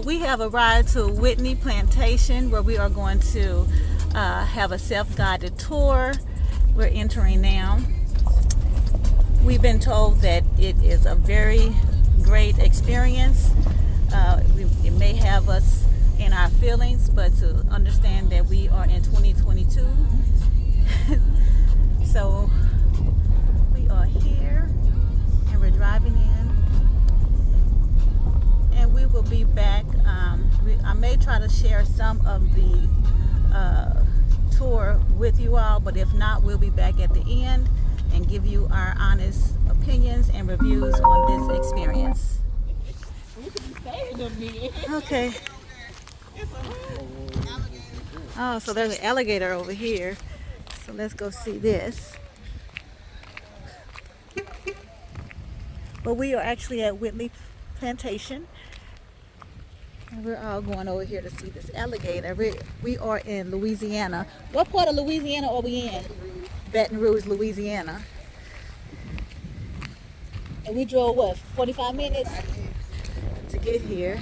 We have arrived to Whitney Plantation, where we are going to have a self-guided tour. We're entering now. We've been told that it is a very great experience. It may have us in our feelings, but to understand that we are in 2022. So we are here and we're driving in, and we will be back. I may try to share some of the tour with you all, but if not, we'll be back at the end and give you our honest opinions and reviews on this experience. Okay. Oh, so there's an alligator over here. So let's go see this. But we are actually at Whitney Plantation. And we're all going over here to see this alligator. We are in Louisiana. What part of Louisiana are we in? Baton Rouge, Louisiana. And we drove, what, 45 minutes to get here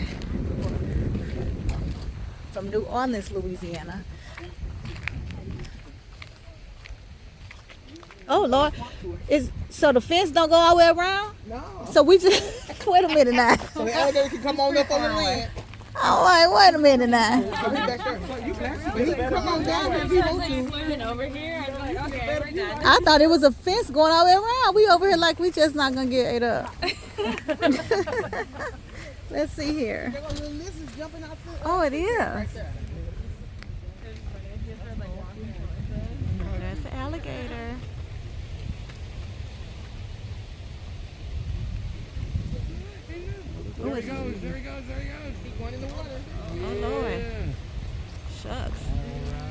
from New Orleans, Louisiana. Oh, Lord. So the fence don't go all the way around? No. So we just, wait a minute now. So the alligator can come on up on the land. All right, wait a minute now. He can come on down if he wants to. Over here, I'm like, okay, we're done. I thought it was a fence going all the way around. We over here like we just not gonna get ate up. Let's see here. There goes little lizards jumping out the Oh, it is. right there. There's the alligator. There he goes, there he goes, there he goes. He's going in the water. Oh, Lord. Shucks.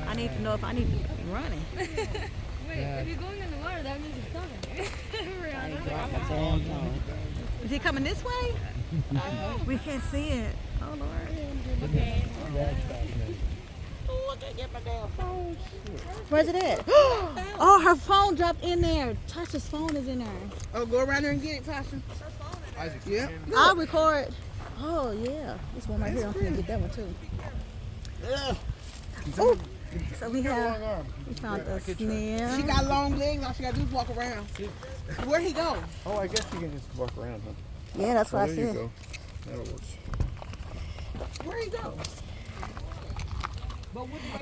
I need to know if I need to be running. Wait, if you're going in the water, that means it's coming. Is he coming this way? We can't see it. Oh, Lord. Okay. Oh, I can't get my damn phone. Where's it at? Oh, her phone dropped in there. Tasha's phone is in there. Oh, go around there and get it, Tasha. Yeah. I'll record. Oh, yeah. This one right here. I'm going to get that one, too. Yeah. Oh, so we found a snail. She got long legs. All she got to do is walk around. Where'd he go? Oh, I guess you can just walk around, huh? Yeah, that's what I There you said. go. That'll work. Where'd he go?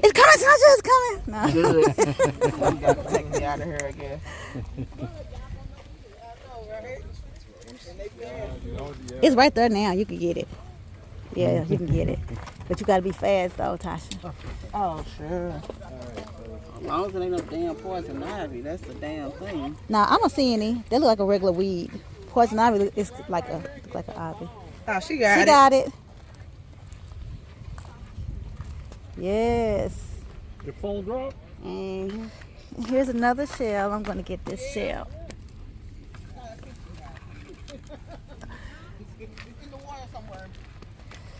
It's coming, Tasha, it's coming. No. You got to take me out of here, I guess. It's right there now. You can get it. Yeah, you can get it. But you got to be fast, though, Tasha. Oh, sure. As long as it ain't no damn poison ivy, that's the damn thing. Now, I don't see any. They look like a regular weed. Poison ivy is like an ivy. Oh, she got She it. got it. Yes. Your phone dropped? And here's another shell. I'm going to get this shell. In the water somewhere.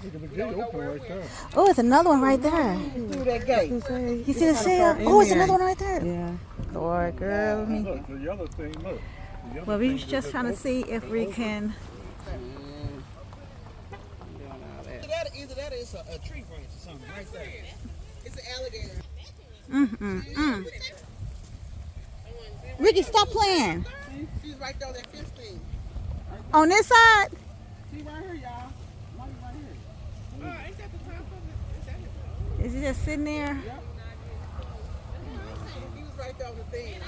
Look at the gate open right there. Oh, it's another one right there. Through that gate. You see the shell? Oh, it's another one right there. Yeah. Lord, girl. Look, the yellow thing, look. The yellow Well, we're thing just trying to see if we can. Either that or it's a tree branch or something right there. It's an alligator. Ricky, stop playing. She's right there on that fence thing. On this side? She right here, y'all. Mommy right here. Oh, ain't that the top of it? Is he just sitting there? Yep. He was right there on the thing.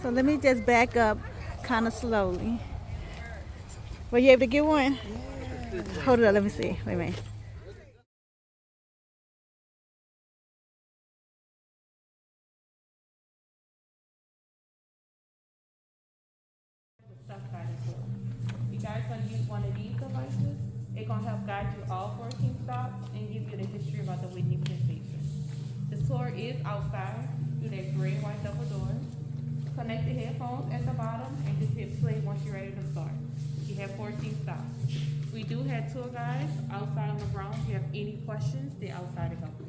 So let me just back up kind of slowly. Were you able to get one? Hold it up, let me see. Wait a minute. You guys gonna use one of these devices. It's gonna help guide you all 14 stops and give you the history about the Whitney Plantation. The tour is outside through that gray and white double doors. Connect the headphones at the bottom and just hit play once you're ready to start. You have 14 stops. We do have tour guides outside on the ground. If you have any questions, they're outside to help you.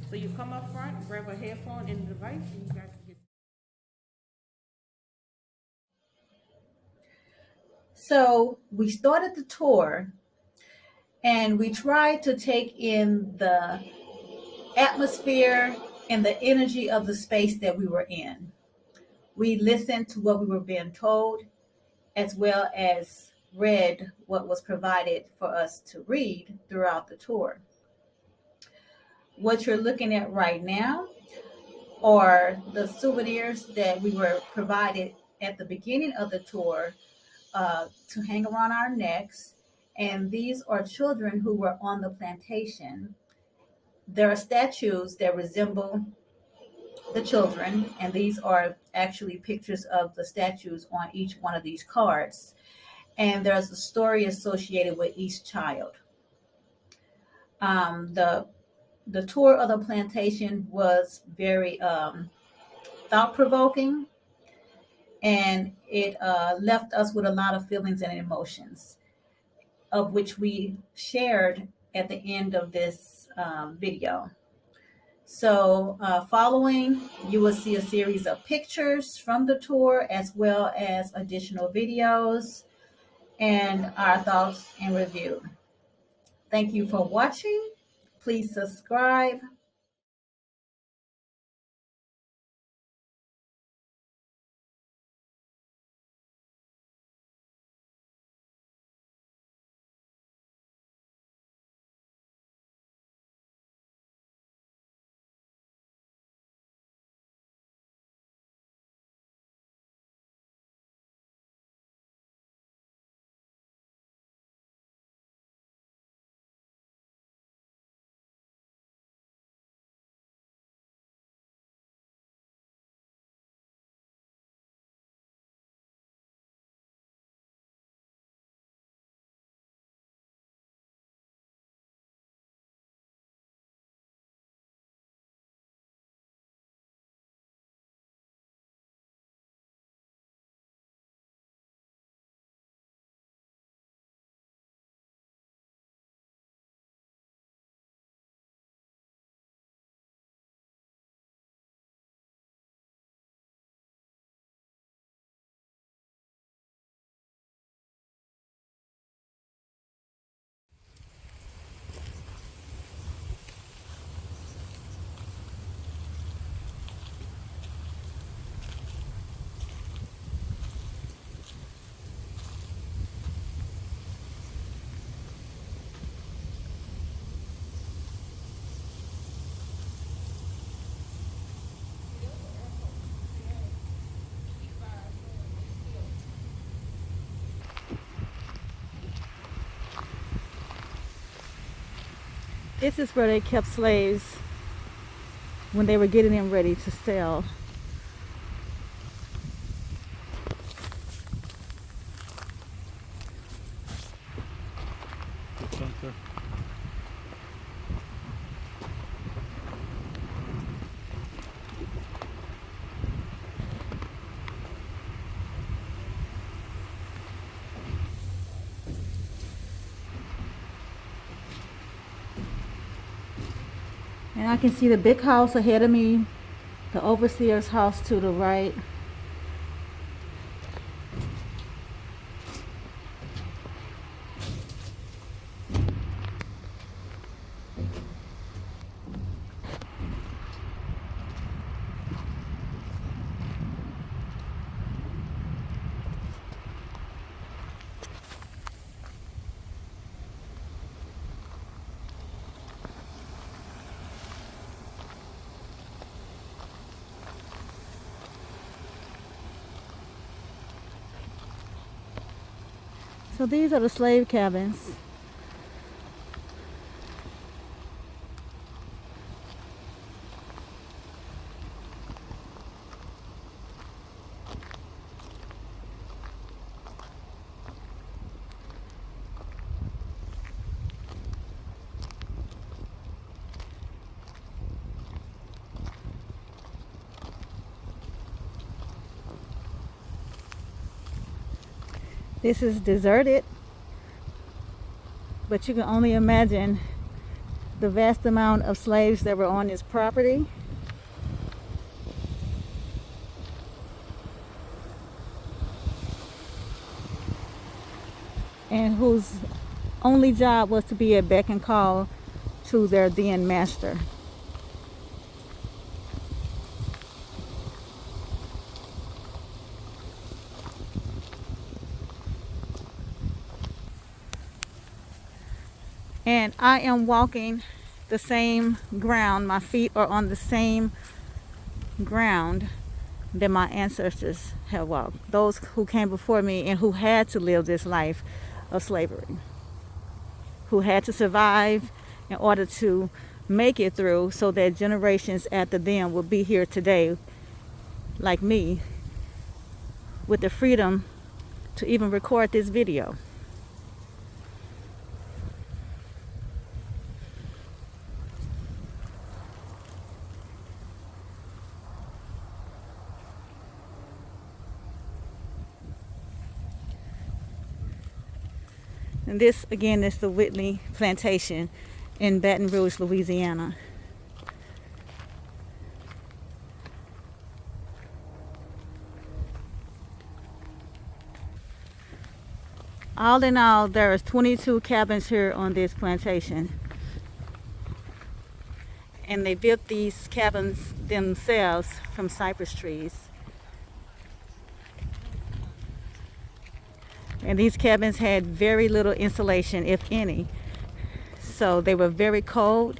So you come up front, grab a headphone and a device, and you guys can get. So we started the tour And we tried to take in the atmosphere and the energy of the space that we were in. We listened to what we were being told, as well as read what was provided for us to read throughout the tour. What you're looking at right now are the souvenirs that we were provided at the beginning of the tour to hang around our necks. And these are children who were on the plantation. There are statues that resemble the children, and these are actually pictures of the statues on each one of these cards. And there's a story associated with each child. The tour of the plantation was very thought provoking, and it left us with a lot of feelings and emotions, of which we shared at the end of this video. So, following, you will see a series of pictures from the tour, as well as additional videos and our thoughts and review. Thank you for watching. Please subscribe. This is where they kept slaves when they were getting them ready to sell. Something. And I can see the big house ahead of me, the overseer's house to the right. So these are the slave cabins. This is deserted, but you can only imagine the vast amount of slaves that were on this property. And whose only job was to be a beck and call to their then master. And I am walking the same ground. My feet are on the same ground that my ancestors have walked. Those who came before me and who had to live this life of slavery, who had to survive in order to make it through so that generations after them will be here today, like me, with the freedom to even record this video. And this again is the Whitney Plantation in Baton Rouge, Louisiana. All in all, there is 22 cabins here on this plantation. And they built these cabins themselves from cypress trees. And these cabins had very little insulation, if any. So they were very cold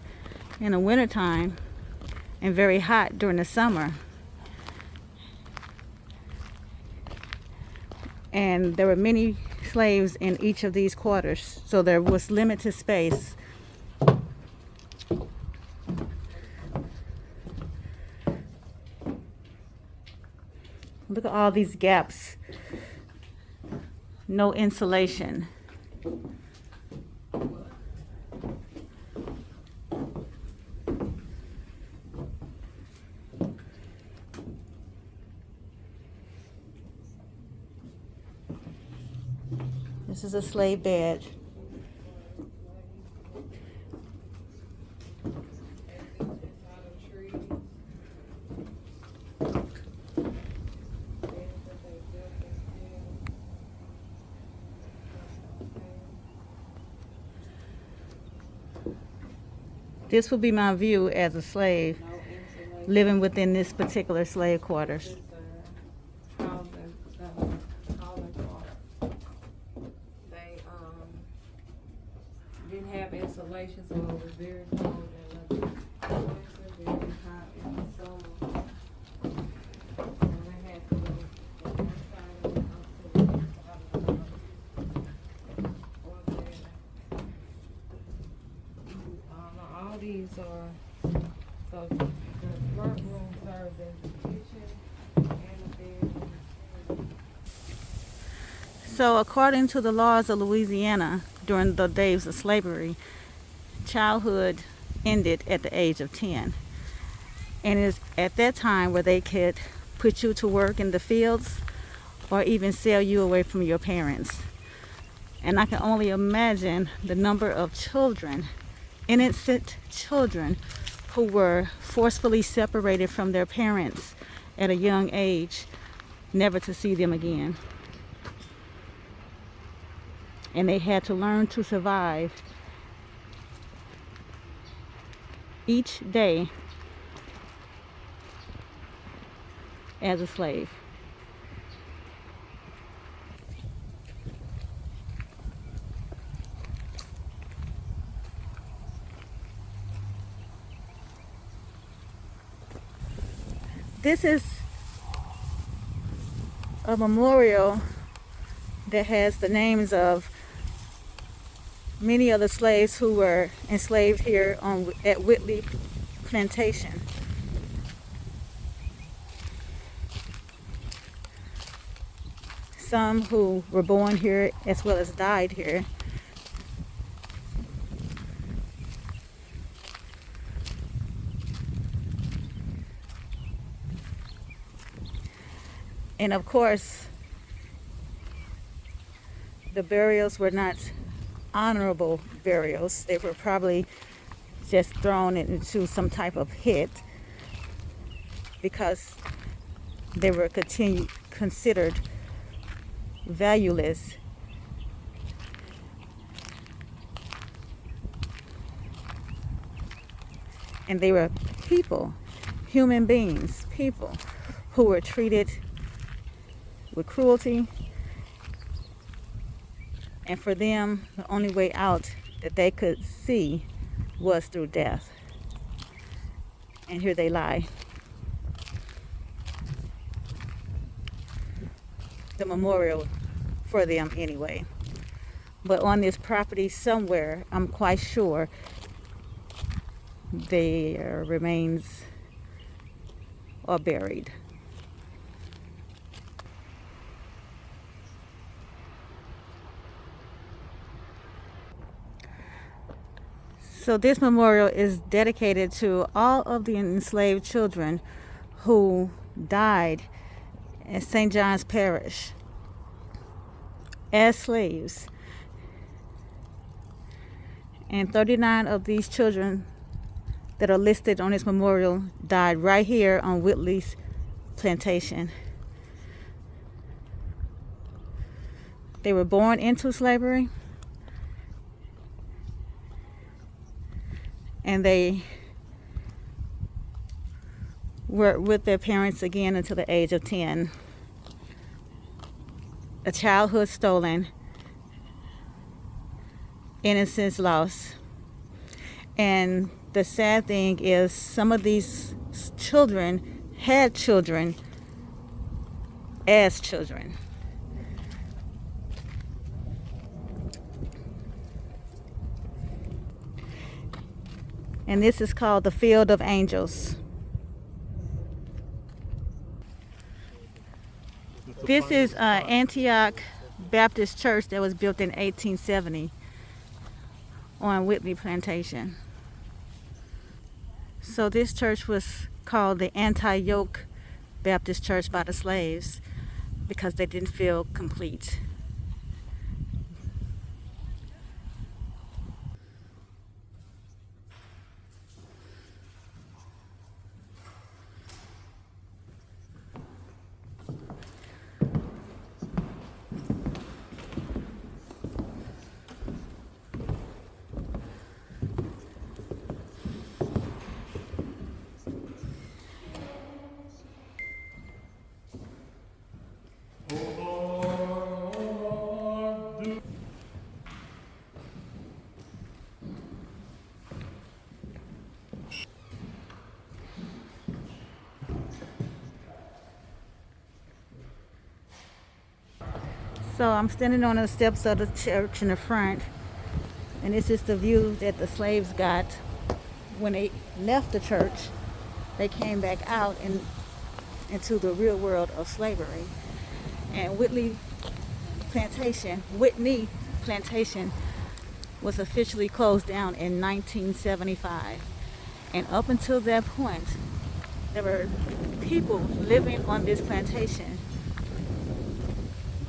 in the wintertime and very hot during the summer. And there were many slaves in each of these quarters, so there was limited space. Look at all these gaps. No insulation. This is a slave bed. This would be my view as a slave living within this particular slave quarters. They didn't have insulation, so it was very cold in the winter, very hot in the summer. And they had to go inside and up to the all these are, so the front room served as the kitchen and the bedroom. So according to the laws of Louisiana, during the days of slavery, childhood ended at the age of 10. And it's at that time where they could put you to work in the fields or even sell you away from your parents. And I can only imagine the number of children, innocent children, who were forcefully separated from their parents at a young age, never to see them again. And they had to learn to survive each day as a slave. This is a memorial that has the names of many of the slaves who were enslaved here at Whitney Plantation. Some who were born here as well as died here. And of course, the burials were not honorable burials. They were probably just thrown into some type of pit because they were considered valueless And they were people, human beings, people who were treated with cruelty. And for them, the only way out that they could see was through death. And here they lie. The memorial for them anyway. But on this property somewhere, I'm quite sure their remains are buried. So this memorial is dedicated to all of the enslaved children who died in St. John's Parish as slaves. And 39 of these children that are listed on this memorial died right here on Whitney's plantation. They were born into slavery, and they were with their parents again until the age of 10. A childhood stolen, innocence lost. And the sad thing is some of these children had children as children. And this is called the Field of Angels. This is Antioch Baptist Church that was built in 1870 on Whitney Plantation. So this church was called the Anti-Yoke Baptist Church by the slaves because they didn't feel complete. So I'm standing on the steps of the church in the front, and this is the view that the slaves got when they left the church. They came back out into the real world of slavery. And Whitney Plantation was officially closed down in 1975. And up until that point, there were people living on this plantation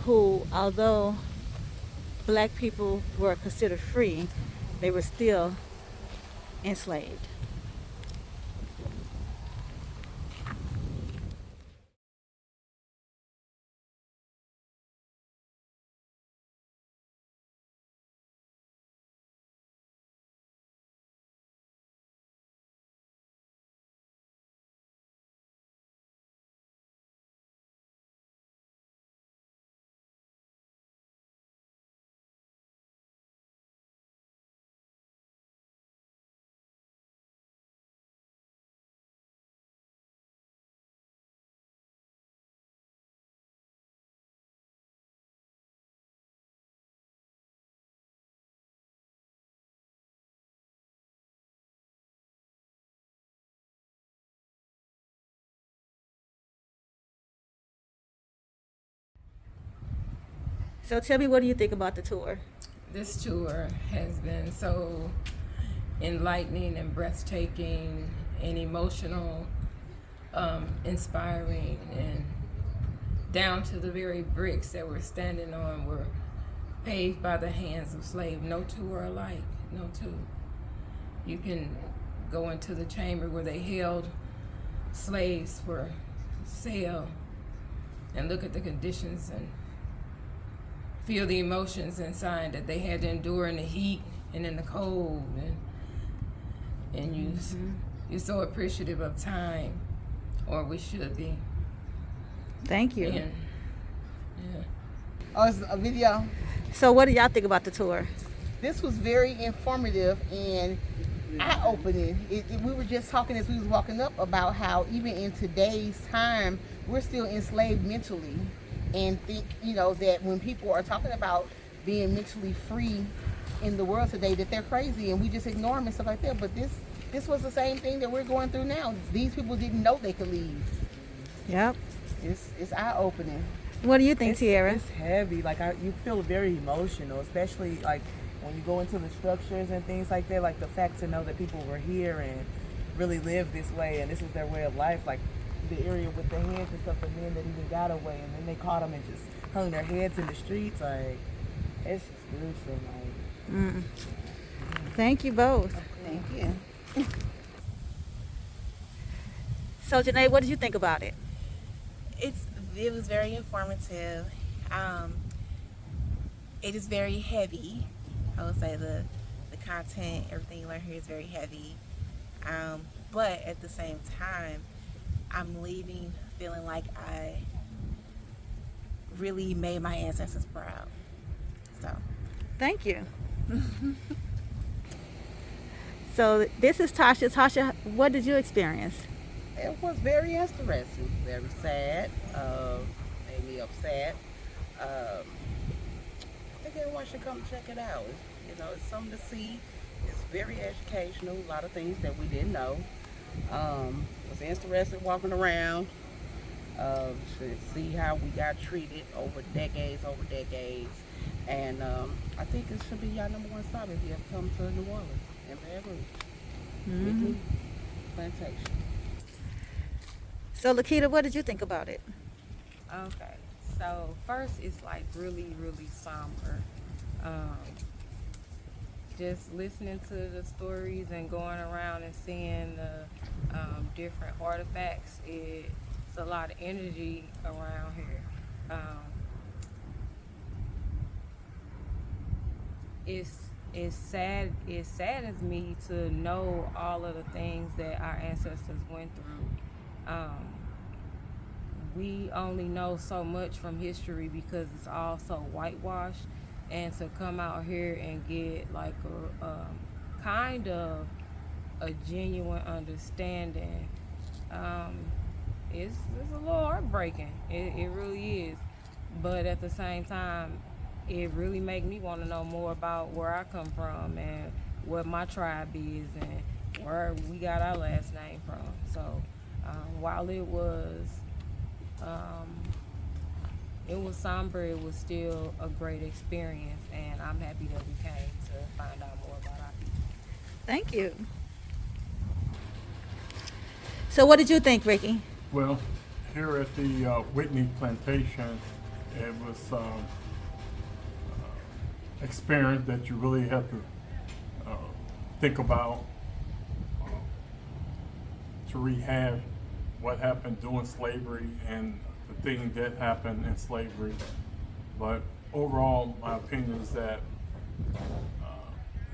who, although black people were considered free, they were still enslaved. So tell me, what do you think about the tour? This tour has been so enlightening and breathtaking and emotional, inspiring, and down to the very bricks that we're standing on were paved by the hands of slaves. No two are alike, no two. You can go into the chamber where they held slaves for sale and look at the conditions and feel the emotions inside that they had to endure in the heat and in the cold, and you you're so appreciative of time, or we should be. Thank you. And, yeah. Oh, it's a video. So what do y'all think about the tour? This was very informative and eye-opening. We were just talking as we was walking up about how even in today's time, we're still enslaved mentally, and think, you know, that when people are talking about being mentally free in the world today, that they're crazy and we just ignore them and stuff like that. But this was the same thing that we're going through now. These people didn't know they could leave. Yep. It's eye-opening. What do you think, Tiara? It's heavy. Like you feel very emotional, especially like when you go into the structures and things like that. Like the fact to know that people were here and really lived this way, and this is their way of life. Like the area with the heads and stuff, the men that even got away, and then they caught them and just hung their heads in the streets. Like it's just gruesome. Like. Thank you both. Thank you. So Janae, what did you think about it? It was very informative. It is very heavy. I would say the content, everything you learn here is very heavy. But at the same time, I'm leaving feeling like I really made my ancestors proud. So, Thank you. So this is Tasha. Tasha, what did you experience? It was very interesting, very sad, made me upset. I think everyone should come check it out. You know, it's something to see. It's very educational, a lot of things that we didn't know. It was interesting walking around to see how we got treated over decades. And I think it should be your number one stop if you have come to New Orleans and Baton Rouge. Whitney Plantation. So Laquita, what did you think about it? Okay, so first it's like really, really somber. Just listening to the stories and going around and seeing the different artifacts, it's a lot of energy around here. It's sad. It saddens me to know all of the things that our ancestors went through. We only know so much from history because it's all so whitewashed, and to come out here and get like a kind of a genuine understanding, it's a little heartbreaking. It really is, but at the same time, it really make me want to know more about where I come from and what my tribe is and where we got our last name from. So while it was somber, it was still a great experience, and I'm happy that we came to find out more about our people. Thank you. So what did you think, Ricky? Well, here at the Whitney Plantation, it was experience that you really have to think about to rehash what happened during slavery and the things that happened in slavery. But overall, my opinion is that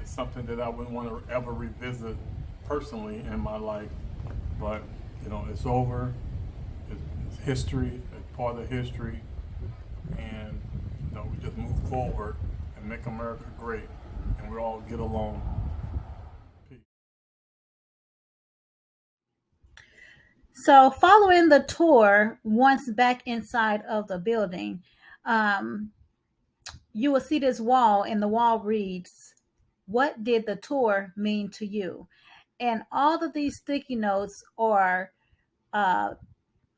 it's something that I wouldn't want to ever revisit personally in my life. But you know, it's over. It's history. It's part of history, and you know, we just move forward and make America great, and we all get along. Peace. So following the tour, once back inside of the building, you will see this wall, and the wall reads, "What did the tour mean to you?" And all of these sticky notes are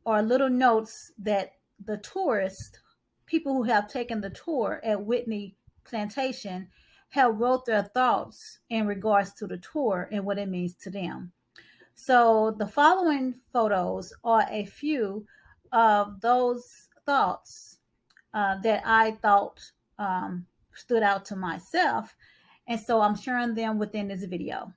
little notes that the tourists, people who have taken the tour at Whitney Plantation, have wrote their thoughts in regards to the tour and what it means to them. So the following photos are a few of those thoughts that I thought stood out to myself. And so I'm sharing them within this video.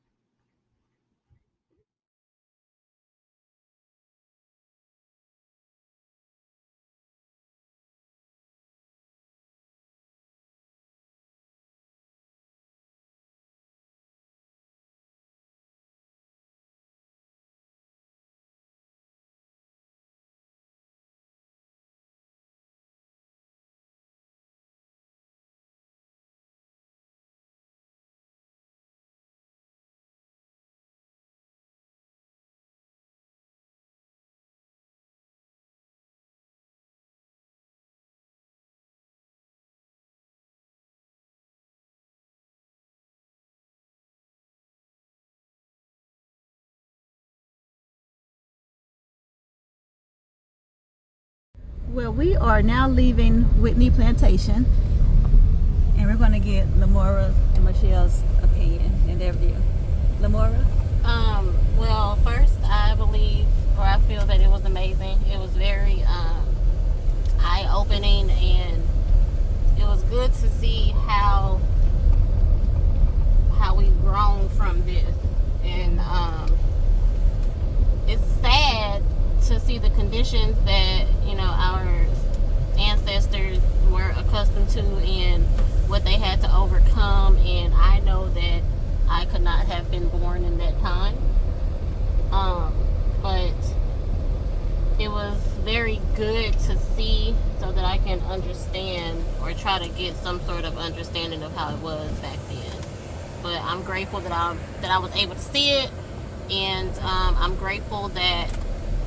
Well, we are now leaving Whitney Plantation, and we're going to get Lamora and Michelle's opinion and their view. Lamora? Well, first, I believe, or I feel that it was amazing. It was very eye-opening, and it was good to see how we've grown from this. And it's sad to see the conditions that, you know, our ancestors were accustomed to and what they had to overcome. And I know that I could not have been born in that time. But it was very good to see so that I can understand or try to get some sort of understanding of how it was back then. But I'm grateful that I was able to see it, and I'm grateful that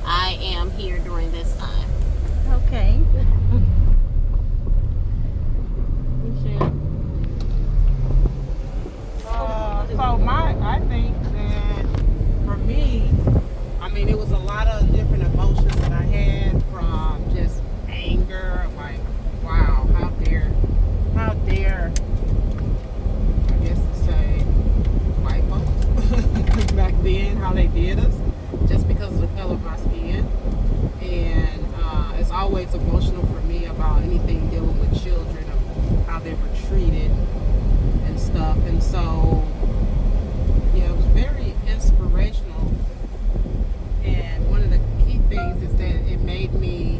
I am here during this time. Okay. I think that for me, I mean, it was a lot of different emotions that I had, from just anger, like, wow, how dare, I guess to say, white folks back then, how they did us, just because of the color of my skin. And it's always emotional for me about anything dealing with children, of how they were treated and stuff. And so, yeah, it was very inspirational. And one of the key things is that it made me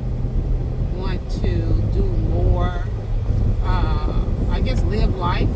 want to do more, I guess live life